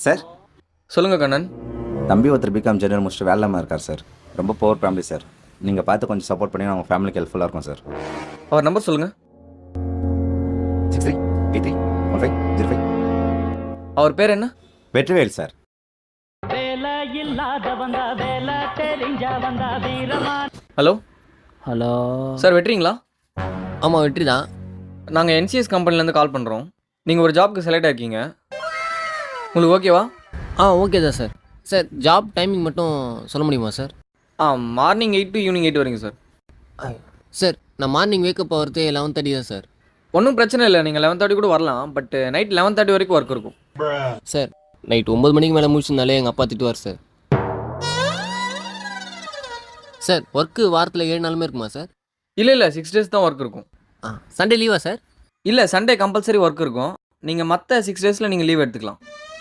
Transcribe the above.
Sir சொல்லுங்கள் கண்ணன். தம்பி ஒருத்தர் பிகாம் ஜெனரல் முடிச்சுட்டு வேலைமா இருக்கார் சார். ரொம்ப புவர் ஃபேமிலி சார். நீங்கள் பார்த்து கொஞ்சம் சப்போர்ட் பண்ணி அவங்க ஃபேமிலிக்கு ஹெல்ப்ஃபுல்லாக இருக்கும் சார். அவர் நம்பர் சொல்லுங்கள். 63831505. அவர் பேர் என்ன? Vetrivel sir. Hello hello sir, வெற்றிங்களா? ஆமாம் வெற்றி தான். நாங்கள் என்சிஎஸ் கம்பெனிலேருந்து கால் பண்ணுறோம். நீங்கள் ஒரு ஜாப்க்கு செலக்ட் ஆகிருக்கீங்க. உங்களுக்கு ஓகேவா? ஓகே தான் சார். சார் ஜாப் டைமிங் மட்டும் சொல்ல முடியுமா சார்? மார்னிங் 8 to ஈவினிங் 8 வரைக்கும் சார். சார் நான் மார்னிங் வேக்கப் ஆகிறது 11:30 தான் சார். ஒன்றும் பிரச்சனை இல்லை, நீங்கள் 11:30 கூட வரலாம். பட் நைட் 11:30 வரைக்கும் ஒர்க் இருக்கும். சார் நைட் 9 மணிக்கு மேலே முடிச்சிருந்தாலே எங்கள் அப்பா திட்டுவார் சார். சார் ஒர்க்கு வாரத்தில் 7 நாளுமே இருக்குமா சார்? இல்லை 6 days தான் ஒர்க் இருக்கும். சண்டே லீவா சார்? இல்லை, சண்டே கம்பல்சரி ஒர்க் இருக்கும். நீங்கள் மற்ற 6 days நீங்கள் லீவ் எடுத்துக்கலாம்.